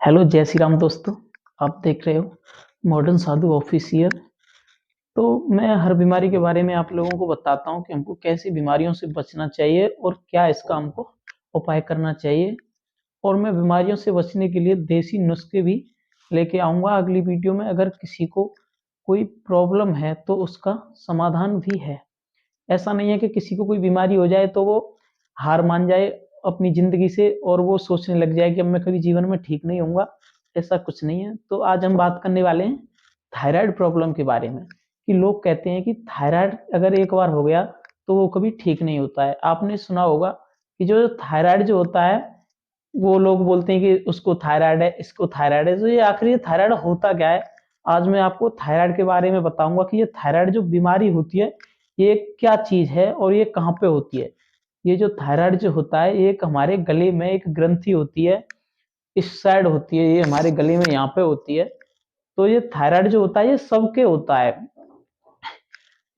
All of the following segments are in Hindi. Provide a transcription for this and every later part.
हेलो जय श्री राम दोस्तों। आप देख रहे हो मॉडर्न साधु ऑफिशियल। तो मैं हर बीमारी के बारे में आप लोगों को बताता हूँ कि हमको कैसी बीमारियों से बचना चाहिए और क्या इसका हमको उपाय करना चाहिए। और मैं बीमारियों से बचने के लिए देसी नुस्खे भी लेके आऊँगा अगली वीडियो में। अगर किसी को कोई प्रॉब्लम है तो उसका समाधान भी है। ऐसा नहीं है कि किसी को कोई बीमारी हो जाए तो वो हार मान जाए अपनी ज़िंदगी से और वो सोचने लग जाए कि अब मैं कभी जीवन में ठीक नहीं होऊँगा। ऐसा कुछ नहीं है। तो आज हम बात करने वाले हैं थायराइड प्रॉब्लम के बारे में कि लोग कहते हैं कि थायराइड अगर एक बार हो गया तो वो कभी ठीक नहीं होता है। आपने सुना होगा कि जो थायराइड जो होता है वो लोग बोलते हैं कि उसको थायराइड है, इसको थायराइड है। तो ये आखिर ये थायराइड होता क्या है? आज मैं आपको थायराइड के बारे में बताऊंगा कि ये थायराइड जो बीमारी होती है ये क्या चीज है और ये कहाँ पे होती है। ये जो थायराइड जो होता है ये एक हमारे गले में एक ग्रंथि होती है, इस साइड होती है, ये हमारे गले में यहाँ पे होती है। तो ये थायराइड जो होता है ये सबके होता है,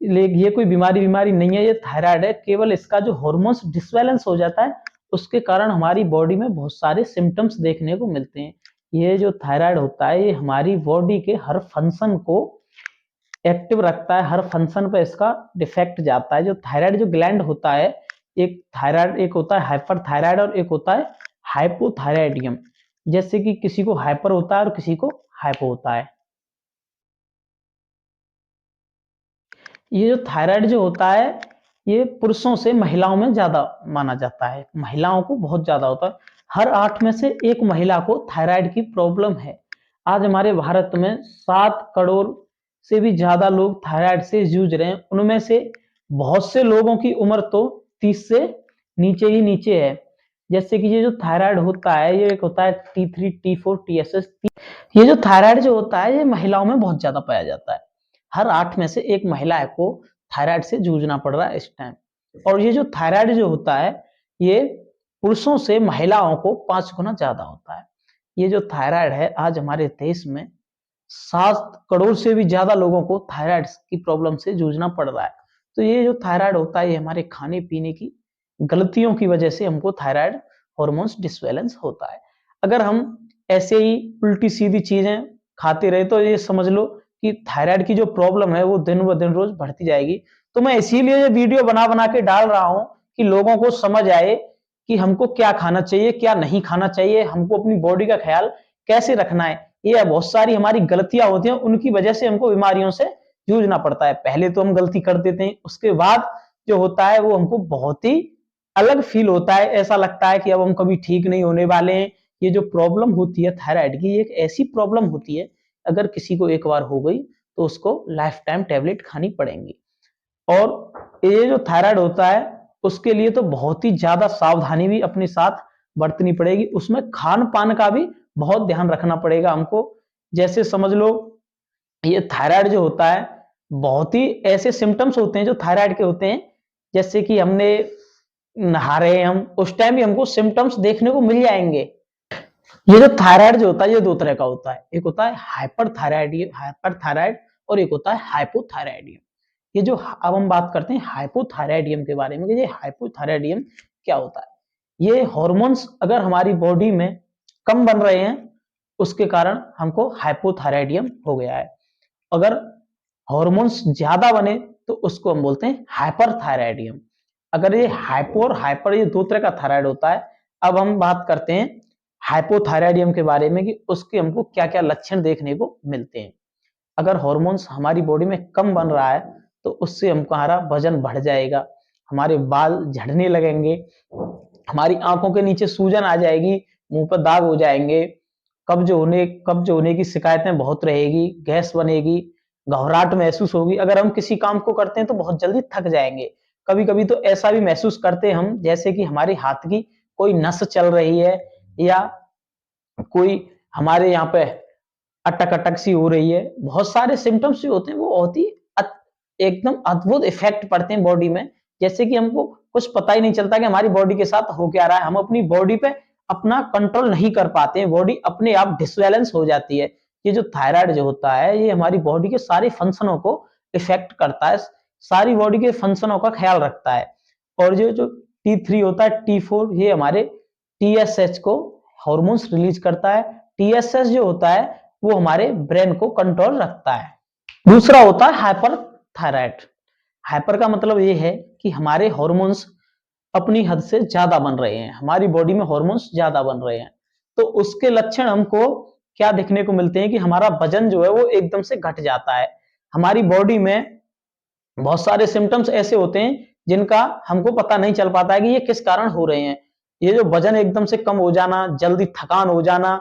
लेकिन ये कोई बीमारी बीमारी नहीं है, ये थायराइड है। केवल इसका जो हार्मोन्स डिसबैलेंस हो जाता है उसके कारण हमारी बॉडी में बहुत सारे सिम्टम्स देखने को मिलते हैं। ये जो थायराइड होता है ये हमारी बॉडी के हर फंक्शन को एक्टिव रखता है, हर फंक्शन पे इसका डिफेक्ट जाता है। जो थायराइड जो ग्लैंड होता है, एक थायराइड एक होता है हाइपर थायराइड और एक होता है हाइपोथायराइडियम। जैसे कि किसी को हाइपर होता है और किसी को हाइपो होता है। ये जो थायराइड जो होता है ये पुरुषों से महिलाओं में ज्यादा माना जाता है, महिलाओं को बहुत ज्यादा होता है। हर 8 में से एक महिला को थायराइड की प्रॉब्लम है। आज हमारे भारत में 7 करोड़ से भी ज्यादा लोग थायराइड से जूझ रहे हैं। उनमें से बहुत से लोगों की उम्र तो 30 से नीचे ही नीचे है। जैसे कि ये जो थायराइड होता है ये एक होता है T3 T4 TSH। ये जो थायराइड जो होता है ये महिलाओं में बहुत ज्यादा पाया जाता है। हर 8 में से एक महिला को थायराइड से जूझना पड़ रहा है इस टाइम। और ये जो थायराइड जो होता है ये पुरुषों से महिलाओं को 5 गुना ज्यादा होता है। ये जो थायराइड है आज हमारे देश में 7 करोड़ से भी ज्यादा लोगों को थायराइड की प्रॉब्लम से जूझना पड़ रहा है। तो ये जो थायराइड होता है ये हमारे खाने पीने की गलतियों की वजह से हमको थायराइड हार्मोन्स डिसबैलेंस होता है। अगर हम ऐसे ही उल्टी सीधी चीजें खाते रहे तो ये समझ लो कि थायराइड की जो प्रॉब्लम है वो दिन ब दिन रोज बढ़ती जाएगी। तो मैं इसीलिए ये वीडियो बना बना के डाल रहा हूं कि लोगों को समझ आए कि हमको क्या खाना चाहिए क्या नहीं खाना चाहिए, हमको अपनी बॉडी का ख्याल कैसे रखना है। ये बहुत सारी हमारी गलतियां होती हैं, उनकी वजह से हमको बीमारियों से जूझना पड़ता है। पहले तो हम गलती कर देते हैं, उसके बाद जो होता है वो हमको बहुत ही अलग फील होता है। ऐसा लगता है कि अब हम कभी ठीक नहीं होने वाले हैं। ये जो प्रॉब्लम होती है थायराइड की, एक ऐसी प्रॉब्लम होती है अगर किसी को एक बार हो गई तो उसको लाइफ टाइम टैबलेट खानी पड़ेंगी। और ये जो थायराइड होता है उसके लिए तो बहुत ही ज्यादा सावधानी भी अपने साथ बरतनी पड़ेगी। उसमें खान पान का भी बहुत ध्यान रखना पड़ेगा हमको। जैसे समझ लो ये थायराइड जो होता है बहुत ही ऐसे सिम्टम्स होते हैं जो थायराइड के होते हैं। जैसे कि हमने नहा रहे हैं हम, उस टाइम भी हमको सिम्टम्स देखने को मिल जाएंगे। ये जो थायराइड जो होता है ये 2 तरह का होता है, एक होता है हाइपर थायराइड और एक होता है हाइपोथायराइडियम। ये जो अब हम बात करते हैं हाइपोथायराइडियम के बारे में कि ये हाइपोथायराइडियम क्या होता है। ये हॉर्मोन्स अगर हमारी बॉडी में कम बन रहे हैं उसके कारण हमको हाइपोथायराइडियम हो गया है। अगर हॉर्मोन्स ज्यादा बने तो उसको हम बोलते हैं हाइपरथायराइडियम। अगर ये हाइपो और हाइपर ये 2 तरह का थायराइड होता है। अब हम बात करते हैं हाइपोथायराइडियम के बारे में कि उसके हमको क्या क्या लक्षण देखने को मिलते हैं। अगर हॉर्मोन्स हमारी बॉडी में कम बन रहा है तो उससे हमारा वजन बढ़ जाएगा, हमारे बाल झड़ने लगेंगे, हमारी आंखों के नीचे सूजन आ जाएगी, मुंह पर दाग हो जाएंगे, कब्ज होने की शिकायतें बहुत रहेगी, गैस बनेगी, घबराहट महसूस होगी। अगर हम किसी काम को करते हैं तो बहुत जल्दी थक जाएंगे। कभी कभी तो ऐसा भी महसूस करते हैं हम जैसे कि हमारे हाथ की कोई नस चल रही है या कोई हमारे यहाँ पे अटक अटक सी हो रही है। बहुत सारे सिम्टम्स जो होते हैं वो बहुत ही एकदम अद्भुत इफेक्ट पड़ते हैं बॉडी में। जैसे कि हमको कुछ पता ही नहीं चलता कि हमारी बॉडी के साथ हो क्या रहा है। हम अपनी बॉडी पे अपना कंट्रोल नहीं कर पाते हैं, बॉडी अपने आप डिसबैलेंस हो जाती है। ये जो थायराइड जो होता है ये हमारी बॉडी के सारे फंक्शनों को इफेक्ट करता है, सारी बॉडी के फंक्शनों का ख्याल रखता है। और जो जो T3 होता है T4 ये हमारे TSH को हॉर्मोन्स रिलीज करता है, TSH जो होता है वो हमारे ब्रेन को कंट्रोल रखता है। दूसरा होता है हाइपर थायराइड। हाइपर का मतलब ये है कि हमारे हार्मोन्स अपनी हद से ज्यादा बन रहे हैं, हमारी बॉडी में हार्मोन्स ज्यादा बन रहे हैं। तो उसके लक्षण हमको क्या देखने को मिलते हैं कि हमारा वजन जो है वो एकदम से घट जाता है। हमारी बॉडी में बहुत सारे सिम्टम्स ऐसे होते हैं जिनका हमको पता नहीं चल पाता है कि ये किस कारण हो रहे हैं। ये जो वजन एकदम से कम हो जाना, जल्दी थकान हो जाना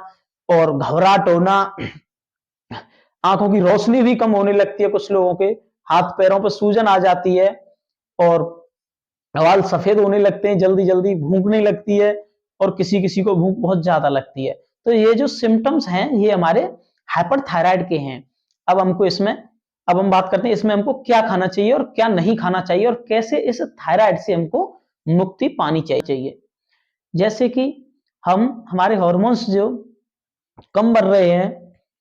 और घबराहट होना, आंखों की रोशनी भी कम होने लगती है कुछ लोगों के, हाथ पैरों पर सूजन आ जाती है और बाल सफेद होने लगते हैं जल्दी जल्दी, भूख नहीं लगती है और किसी किसी को भूख बहुत ज्यादा लगती है। तो ये जो सिम्टम्स हैं ये हमारे हाइपरथायराइड के हैं। अब हमको इसमें अब हम बात करते हैं इसमें हमको क्या खाना चाहिए और क्या नहीं खाना चाहिए और कैसे इस थायराइड से हमको मुक्ति पानी चाहिए। जैसे कि हम हमारे हार्मोन्स जो कम बढ़ रहे हैं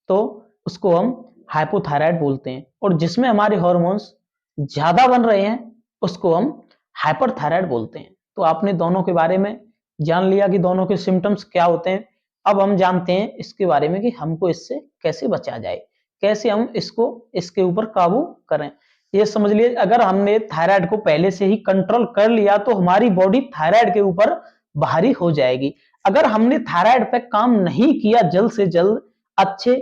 तो उसको हम हाइपोथायराइड बोलते हैं, और जिसमें हमारे हार्मोन्स ज्यादा बन रहे हैं उसको हम हाइपरथायराइड बोलते हैं। तो आपने दोनों के बारे में जान लिया कि दोनों के सिम्टम्स क्या होते हैं। अब हम जानते हैं इसके बारे में कि हमको इससे कैसे बचा जाए, कैसे हम इसके ऊपर काबू करें। ये समझ लिए अगर हमने थायराइड को पहले से ही कंट्रोल कर लिया तो हमारी बॉडी थायराइड के ऊपर भारी हो जाएगी। अगर हमने थायराइड पे काम नहीं किया, जल्द से जल्द अच्छे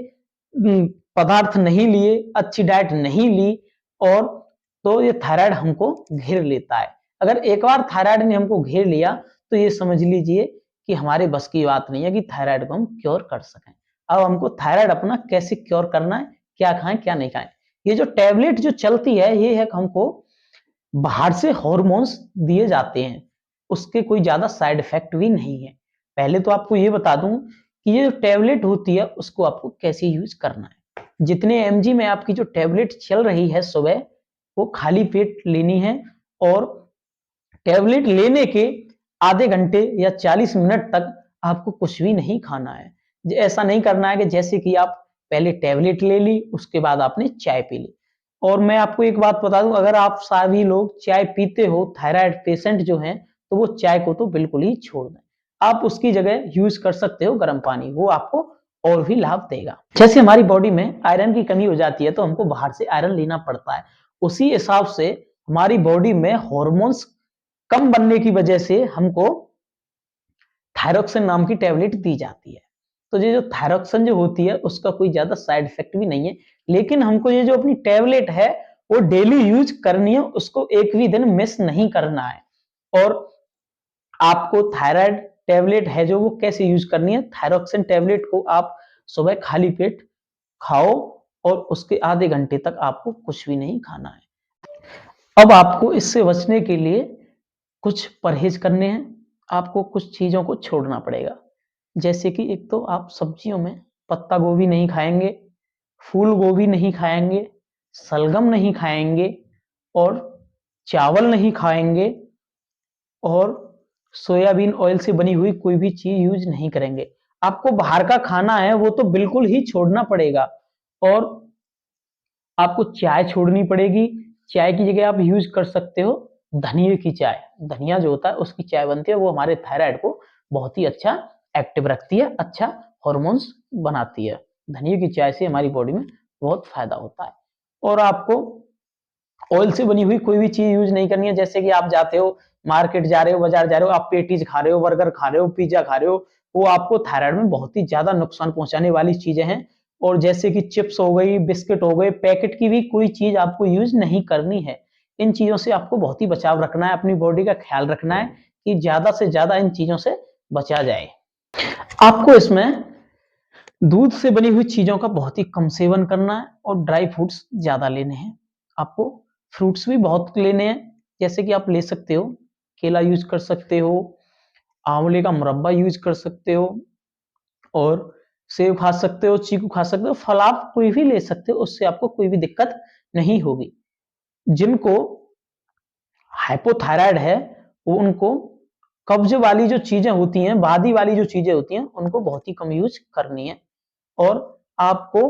पदार्थ नहीं लिए, अच्छी डाइट नहीं ली, और तो ये थायराइड हमको घेर लेता है। अगर एक बार थायराइड ने हमको घेर लिया तो ये समझ लीजिए कि हमारे बस की बात नहीं है कि थायराइड को हम क्योर कर सकें। अब हमको थायराइड अपना कैसे क्योर करना है, क्या खाएं क्या नहीं खाएं। ये जो टैबलेट जो चलती है ये है हमको बाहर से हॉर्मोन्स दिए जाते हैं, उसके कोई ज्यादा साइड इफेक्ट भी नहीं है। पहले तो आपको ये बता दूं कि ये जो टैबलेट होती है उसको आपको कैसे यूज करना है। जितने mg में आपकी जो टैबलेट चल रही है सुबह, वो खाली पेट लेनी है और टैबलेट लेने के आधे घंटे या 40 मिनट तक आपको कुछ भी नहीं खाना है। ऐसा नहीं करना है कि जैसे कि आप पहले टैबलेट ले ली उसके बाद आपने चाय पी ली। और मैं आपको एक बात बता दूं, अगर आप सभी लोग चाय पीते हो, थायराइड पेशेंट जो हैं, तो वो चाय को तो बिल्कुल ही छोड़ दें। आप उसकी जगह यूज कर सकते हो गर्म पानी, वो आपको और भी लाभ देगा। जैसे हमारी बॉडी में आयरन की कमी हो जाती है तो हमको बाहर से आयरन लेना पड़ता है, उसी हिसाब से हमारी बॉडी में हॉर्मोन्स कम बनने की वजह से हमको थायरोक्सिन नाम की टैबलेट दी जाती है। तो ये जो थायरोक्सिन जो होती है उसका कोई ज्यादा साइड इफेक्ट भी नहीं है, लेकिन हमको ये जो अपनी टैबलेट है वो डेली यूज करनी है, उसको एक भी दिन मिस नहीं करना है। और आपको थायराइड टैबलेट है जो वो कैसे यूज करनी है, थायरोक्सिन टैबलेट को आप सुबह खाली पेट खाओ और उसके आधे घंटे तक आपको कुछ भी नहीं खाना है। अब आपको इससे बचने के लिए कुछ परहेज करने हैं, आपको कुछ चीजों को छोड़ना पड़ेगा। जैसे कि एक तो आप सब्जियों में पत्ता गोभी नहीं खाएंगे, फूल गोभी नहीं खाएंगे, सलगम नहीं खाएंगे और चावल नहीं खाएंगे और सोयाबीन ऑयल से बनी हुई कोई भी चीज यूज नहीं करेंगे। आपको बाहर का खाना है वो तो बिल्कुल ही छोड़ना पड़ेगा। और आपको चाय छोड़नी पड़ेगी। चाय की जगह आप यूज कर सकते हो धनिये की चाय। धनिया जो होता है उसकी चाय बनती है, वो हमारे थायराइड को बहुत ही अच्छा एक्टिव रखती है, अच्छा हॉर्मोन्स बनाती है। धनिये की चाय से हमारी बॉडी में बहुत फायदा होता है। और आपको ऑयल से बनी हुई कोई भी चीज यूज नहीं करनी है। जैसे कि आप जाते हो मार्केट जा रहे हो, बाजार जा रहे हो, आप पेटीज खा रहे हो, बर्गर खा रहे हो, पिज्जा खा रहे हो, वो आपको थायराइड में बहुत ही ज्यादा नुकसान पहुंचाने वाली चीजें हैं। और जैसे कि चिप्स हो गई, बिस्किट हो गए, पैकेट की भी कोई चीज आपको यूज नहीं करनी है। इन चीजों से आपको बहुत ही बचाव रखना है, अपनी बॉडी का ख्याल रखना है कि ज्यादा से ज्यादा इन चीजों से बचा जाए। आपको इसमें दूध से बनी हुई चीजों का बहुत ही कम सेवन करना है और ड्राई फ्रूट्स ज्यादा लेने हैं। आपको फ्रूट्स भी बहुत लेने हैं, जैसे कि आप ले सकते हो केला यूज कर सकते हो, आंवले का मुरब्बा यूज कर सकते हो और सेब खा सकते हो, चीकू खा सकते हो, फल आप कोई भी ले सकते हो, उससे आपको कोई भी दिक्कत नहीं होगी। जिनको हाइपोथायराइड है वो उनको कब्ज वाली जो चीजें होती हैं, बादी वाली जो चीजें होती हैं, उनको बहुत ही कम यूज करनी है। और आपको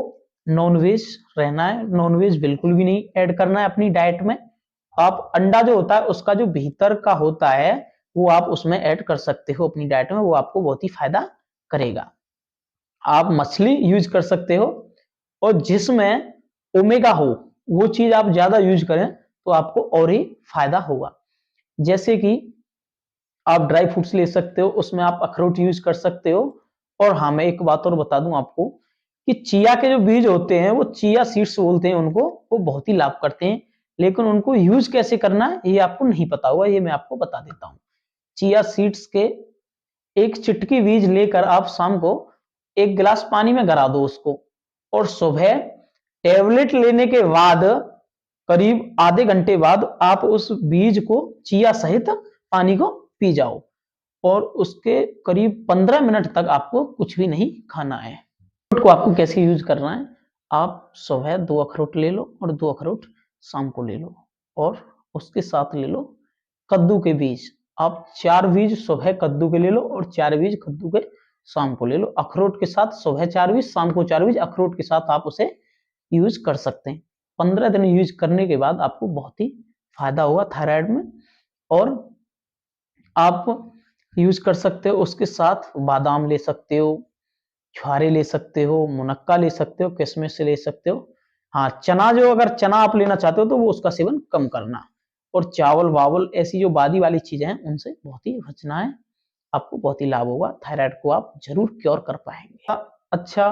नॉनवेज रहना है, नॉनवेज बिल्कुल भी नहीं ऐड करना है अपनी डाइट में। आप अंडा जो होता है उसका जो भीतर का होता है वो आप उसमें ऐड कर सकते हो अपनी डाइट में, वो आपको बहुत ही फायदा करेगा। आप मछली यूज कर सकते हो, और जिसमें ओमेगा हो वो चीज आप ज्यादा यूज करें तो आपको और ही फायदा होगा। जैसे कि आप ड्राई फ्रूट्स ले सकते हो, उसमें आप अखरोट यूज कर सकते हो। और हाँ, मैं एक बात और बता दूं आपको कि चिया के जो बीज होते हैं वो चिया सीड्स बोलते हैं उनको, वो बहुत ही लाभ करते हैं, लेकिन उनको यूज कैसे करना है ये आपको नहीं पता होगा, ये मैं आपको बता देता हूँ। चिया सीड्स के एक चिटकी बीज लेकर आप शाम को एक गिलास पानी में गरा दो उसको, और सुबह टेबलेट लेने के बाद करीब आधे घंटे बाद आप उस बीज को चिया सहित पानी को पी जाओ, और उसके करीब 15 मिनट तक आपको कुछ भी नहीं खाना है। अखरोट को आपको कैसे यूज करना है, आप सुबह 2 अखरोट ले लो और 2 अखरोट शाम को ले लो, और उसके साथ ले लो कद्दू के बीज। आप 4 बीज सुबह कद्दू के ले लो और 4 बीज कद्दू के शाम को ले लो। अखरोट के साथ सुबह 4 बीज, शाम को 4 बीज अखरोट के साथ आप उसे यूज कर सकते हैं। 15 दिन यूज करने के बाद आपको बहुत ही फायदा होगा थायराइड में। और आप यूज कर सकते हो, उसके साथ बादाम ले सकते हो, छुहारे ले सकते हो, मुनक्का ले सकते हो, किशमिश ले सकते हो। हाँ, चना जो अगर चना आप लेना चाहते हो तो वो उसका सेवन कम करना, और चावल वावल ऐसी जो बादी वाली चीजें हैं उनसे बहुत ही बचना है। आपको बहुत ही लाभ होगा, थायराइड को आप जरूर क्योर कर पाएंगे। अच्छा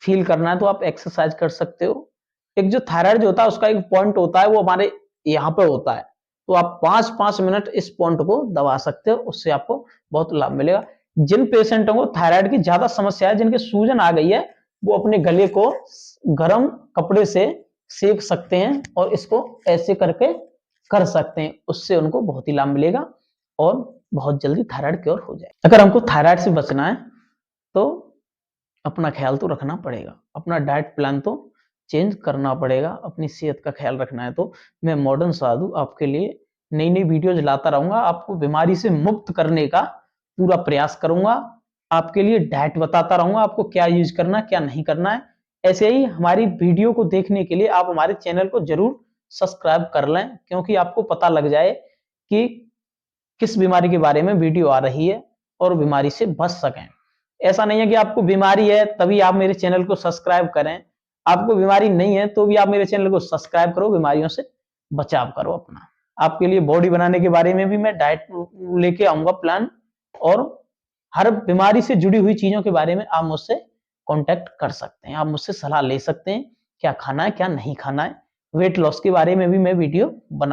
फील करना है तो आप एक्सरसाइज कर सकते हो। एक जो थायराइड जो होता है उसका एक पॉइंट होता है, वो हमारे यहाँ पे होता है, तो आप 5-5 मिनट इस पॉइंट को दबा सकते हो, उससे आपको बहुत लाभ मिलेगा। जिन पेशेंटों को थायराइड की ज्यादा समस्या है, जिनके सूजन आ गई है, वो अपने गले को गर्म कपड़े से सेक सकते हैं और इसको ऐसे करके कर सकते हैं, उससे उनको बहुत ही लाभ मिलेगा और बहुत जल्दी थायराइड क्योर हो जाए। अगर हमको थायराइड से बचना है तो अपना ख्याल तो रखना पड़ेगा, अपना डाइट प्लान तो चेंज करना पड़ेगा, अपनी सेहत का ख्याल रखना है। तो मैं मॉडर्न साधु आपके लिए नई नई वीडियोज लाता रहूंगा, आपको बीमारी से मुक्त करने का पूरा प्रयास करूंगा, आपके लिए डाइट बताता रहूंगा, आपको क्या यूज करना क्या नहीं करना है। ऐसे ही हमारी वीडियो को देखने के लिए आप हमारे चैनल को जरूर सब्सक्राइब कर लें, क्योंकि आपको पता लग जाए कि किस बीमारी के बारे में वीडियो आ रही है और बीमारी से बच सकें। ऐसा नहीं है कि आपको बीमारी है तभी आप मेरे चैनल को सब्सक्राइब करें, आपको बीमारी नहीं है तो भी आप मेरे चैनल को सब्सक्राइब करो, बीमारियों से बचाव करो अपना। आपके लिए बॉडी बनाने के बारे में भी मैं डाइट लेके आऊंगा प्लान, और हर बीमारी से जुड़ी हुई चीजों के बारे में आप मुझसे कांटेक्ट कर सकते हैं, आप मुझसे सलाह ले सकते हैं क्या खाना है क्या नहीं खाना है। वेट लॉस के बारे में भी मैं वीडियो बना